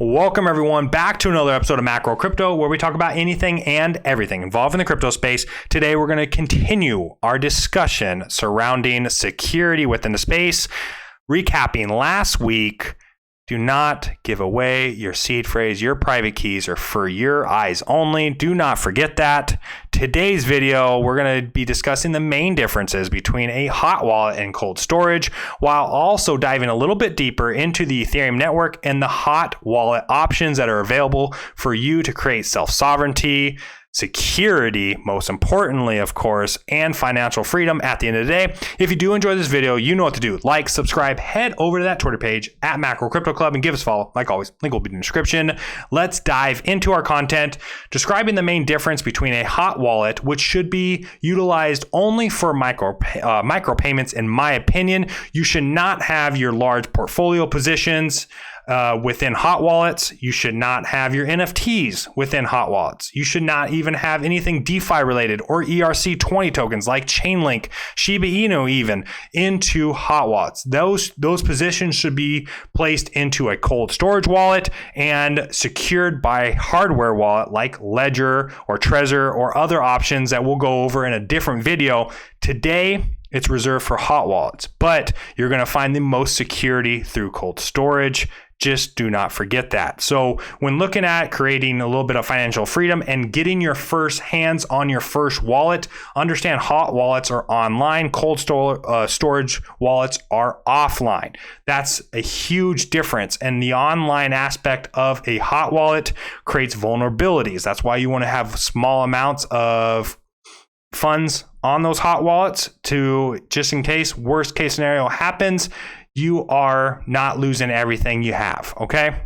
Welcome everyone back to another episode of Macro Crypto, where we talk about anything and everything involved in the crypto space. Today, we're going to continue our discussion surrounding security within the space. Recapping last week, do not give away your seed phrase. Your private keys are for your eyes only. Do not forget that. Today's video, we're going to be discussing the main differences between a hot wallet and cold storage, while also diving a little bit deeper into the Ethereum network and the hot wallet options that are available for you to create self-sovereignty, security, most importantly, of course, and financial freedom at the end of the day. If you do enjoy this video, you know what to do. Like, subscribe, head over to that Twitter page at Macro Crypto Club and give us a follow. Like always, link will be in the description. Let's dive into our content, describing the main difference between a hot wallet, which should be utilized only for micro payments. In my opinion, you should not have your large portfolio positions within hot wallets. You should not have your NFTs within hot wallets. You should not even have anything DeFi related or ERC20 tokens like Chainlink, Shiba Inu even into hot wallets. Those positions should be placed into a cold storage wallet and secured by hardware wallet like Ledger or Trezor or other options that we'll go over in a different video. Today, it's reserved for hot wallets, but you're going to find the most security through cold storage. Just do not forget that. So when looking at creating a little bit of financial freedom and getting your first hands on your first wallet, understand hot wallets are online, cold storage wallets are offline. That's a huge difference. And the online aspect of a hot wallet creates vulnerabilities. That's why you want to have small amounts of funds on those hot wallets to, just in case worst case scenario happens, you are not losing everything you have, okay?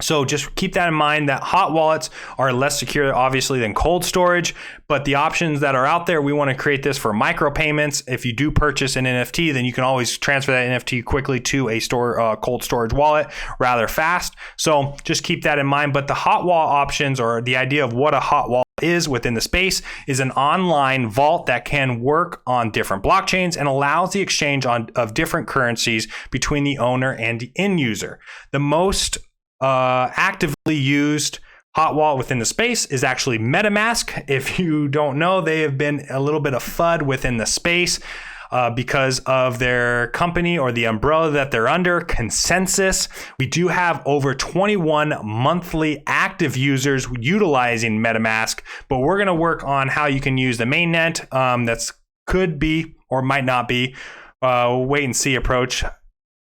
So just keep that in mind, that hot wallets are less secure, obviously, than cold storage, but the options that are out there, we want to create this for micropayments. If you do purchase an NFT, then you can always transfer that NFT quickly to a cold storage wallet rather fast. So just keep that in mind. But the hot wallet options, or the idea of what a hot wallet is within the space, is an online vault that can work on different blockchains and allows the exchange of different currencies between the owner and the end user. The most actively used hot wallet within the space is actually MetaMask. If you don't know, they have been a little bit of FUD within the space because of their company or the umbrella that they're under, Consensus. We do have over 21 monthly active users utilizing MetaMask, but we're going to work on how you can use the mainnet. That's could be or might not be wait and see approach,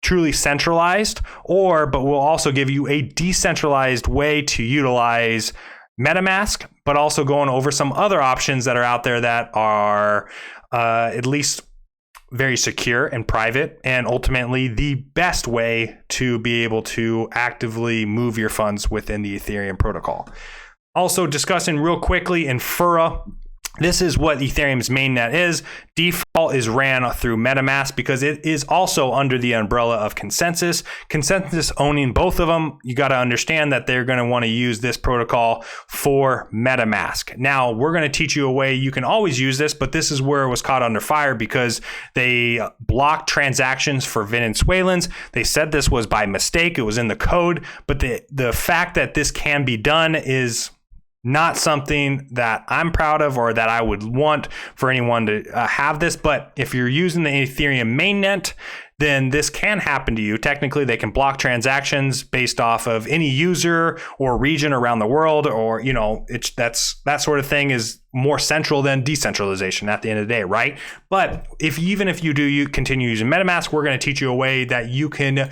truly centralized, but we'll also give you a decentralized way to utilize MetaMask, but also going over some other options that are out there that are at least very secure and private, and ultimately the best way to be able to actively move your funds within the Ethereum protocol. Also discussing real quickly Infura. This is what Ethereum's mainnet is. Default is ran through MetaMask because it is also under the umbrella of Consensus. Consensus owning both of them, you got to understand that they're going to want to use this protocol for MetaMask. Now, we're going to teach you a way you can always use this, but this is where it was caught under fire because they blocked transactions for Venezuelans. They said this was by mistake. It was in the code, but the fact that this can be done is not something that I'm proud of or that I would want for anyone to have this. But if you're using the Ethereum mainnet, then this can happen to you. Technically, they can block transactions based off of any user or region around the world, or, you know, that sort of thing is more central than decentralization at the end of the day, right? But even if you do continue using MetaMask, we're going to teach you a way that you can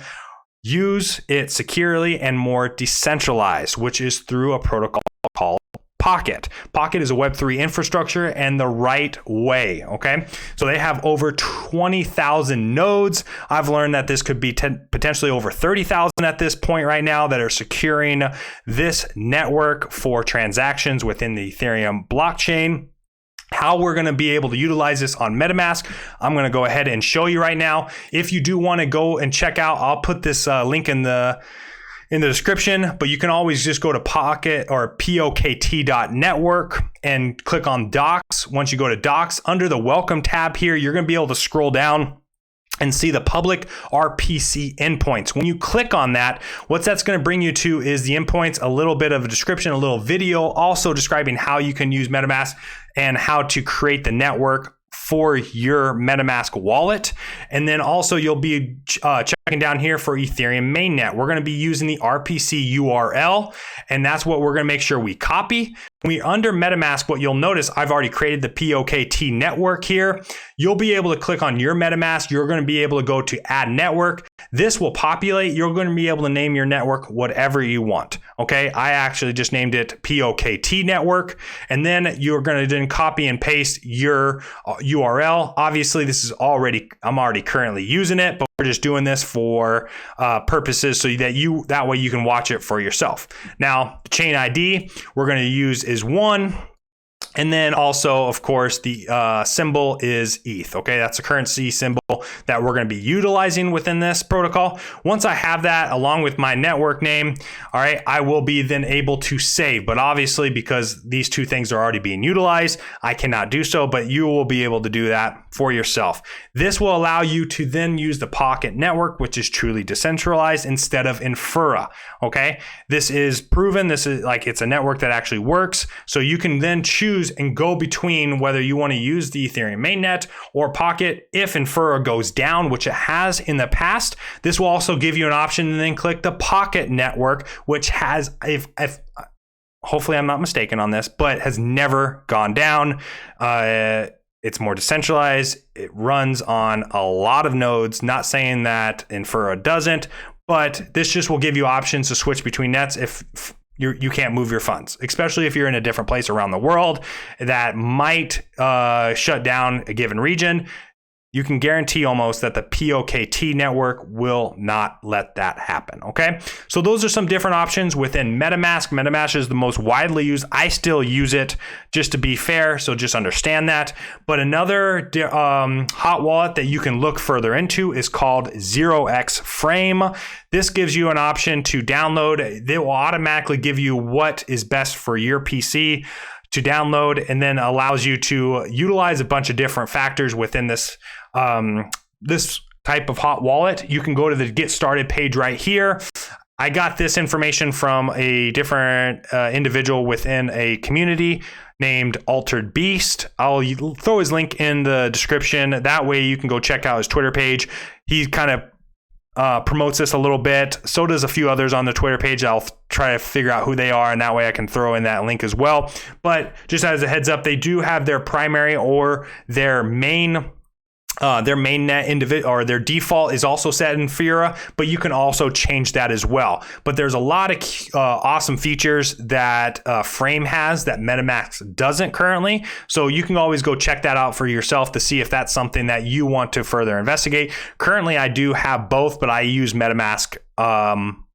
use it securely and more decentralized, which is through a protocol called Pocket. Pocket is a Web3 infrastructure and the right way, okay? So they have over 20,000 nodes. I've learned that this could be potentially over 30,000 at this point right now that are securing this network for transactions within the Ethereum blockchain. How we're going to be able to utilize this on MetaMask, I'm going to go ahead and show you right now. If you do want to go and check out, I'll put this link in the description, but you can always just go to Pocket or pokt.network and click on Docs. Once you go to Docs, under the Welcome tab here, you're going to be able to scroll down and see the public RPC endpoints. When you click on that, what that's going to bring you to is the endpoints, a little bit of a description, a little video, also describing how you can use MetaMask and how to create the network for your MetaMask wallet. And then also you'll be checking down here for Ethereum mainnet. We're going to be using the RPC URL, and that's what we're going to make sure we copy. When under MetaMask, what you'll notice, I've already created the POKT network here. You'll be able to click on your MetaMask. You're going to be able to go to add network. This will populate. You're going to be able to name your network whatever you want. Okay. I actually just named it POKT network. And then you're going to then copy and paste your URL. Obviously, I'm already currently using it, but we're just doing this for purposes so that way you can watch it for yourself. Now, the chain ID we're going to use is 1. And then also, of course, the symbol is ETH. Okay, that's a currency symbol that we're going to be utilizing within this protocol. Once I have that along with my network name, all right, I will be then able to save. But obviously, because these two things are already being utilized, I cannot do so, but you will be able to do that for yourself. This will allow you to then use the Pocket network, which is truly decentralized, instead of Infura. Okay, this is proven. This is it's a network that actually works. So you can then choose and go between whether you want to use the Ethereum mainnet or Pocket. If Infura goes down, which it has in the past, this will also give you an option and then click the Pocket network, which has, if hopefully I'm not mistaken on this, but has never gone down. It's more decentralized. It runs on a lot of nodes. Not saying that Infura doesn't, but this just will give you options to switch between nets if you can't move your funds, especially if you're in a different place around the world that might shut down a given region. You can guarantee almost that the POKT network will not let that happen, okay? So those are some different options within MetaMask. MetaMask is the most widely used. I still use it, just to be fair, so just understand that. But another hot wallet that you can look further into is called 0xFrame. This gives you an option to download. They will automatically give you what is best for your PC to download, and then allows you to utilize a bunch of different factors within this this type of hot wallet. You can go to the Get Started page right here. I got this information from a different individual within a community named Altered Beast. I'll throw his link in the description. That way you can go check out his Twitter page. He kind of promotes this a little bit. So does a few others on the Twitter page. I'll try to figure out who they are, and that way I can throw in that link as well. But just as a heads up, they do have their primary or their mainnet individual, or their default is also set in Infura, but you can also change that as well. But there's a lot of awesome features that Frame has that MetaMask doesn't currently. So you can always go check that out for yourself to see if that's something that you want to further investigate. Currently, I do have both, but I use MetaMask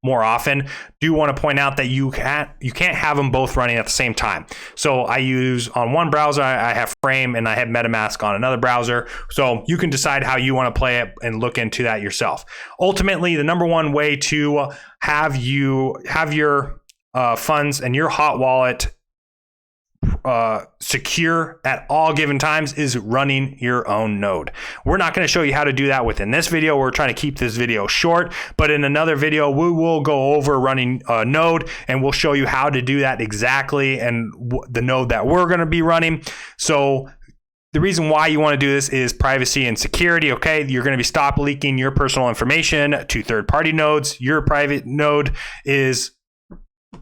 more often. Do want to point out that you can't have them both running at the same time. So I use on one browser, I have Frame, and I have MetaMask on another browser. So you can decide how you want to play it and look into that yourself. Ultimately, the number one way to have your funds and your hot wallet secure at all given times is running your own node. We're not going to show you how to do that within this video. We're trying to keep this video short, but in another video, we will go over running a node, and we'll show you how to do that exactly and the node that we're going to be running. So the reason why you want to do this is privacy and security, okay? You're going to be stop leaking your personal information to third-party nodes. Your private node is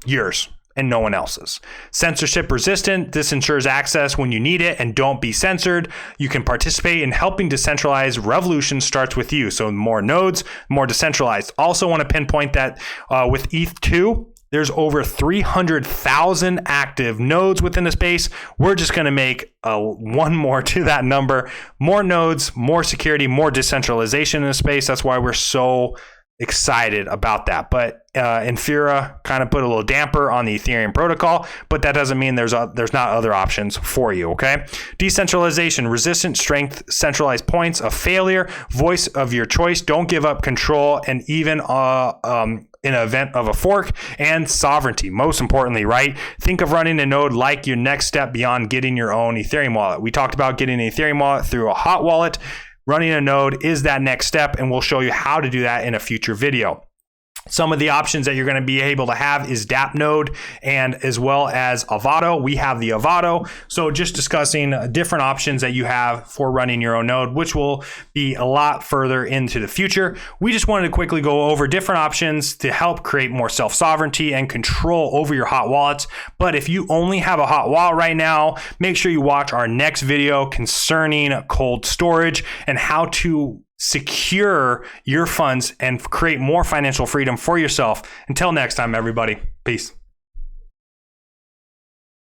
yours and no one else's. Censorship resistant. This ensures access when you need it and don't be censored. You can participate in helping decentralize. Revolution starts with you. So more nodes, more decentralized. Also want to pinpoint that with ETH2, there's over 300,000 active nodes within the space. We're just going to make one more to that number. More nodes, more security, more decentralization in the space. That's why we're so excited about that. But Infura kind of put a little damper on the Ethereum protocol, but that doesn't mean there's not other options for you, okay? Decentralization, resistant strength, centralized points of failure, voice of your choice, don't give up control, and even in an event of a fork, and sovereignty. Most importantly, right? Think of running a node like your next step beyond getting your own Ethereum wallet. We talked about getting an Ethereum wallet through a hot wallet. running a node is that next step, and we'll show you how to do that in a future video. Some of the options that you're going to be able to have is DApp node, and as well as Avado. We have the Avado. So just discussing different options that you have for running your own node, which will be a lot further into the future. We just wanted to quickly go over different options to help create more self-sovereignty and control over your hot wallets. But if you only have a hot wallet right now, make sure you watch our next video concerning cold storage and how to secure your funds and create more financial freedom for yourself. Until next time, everybody, peace.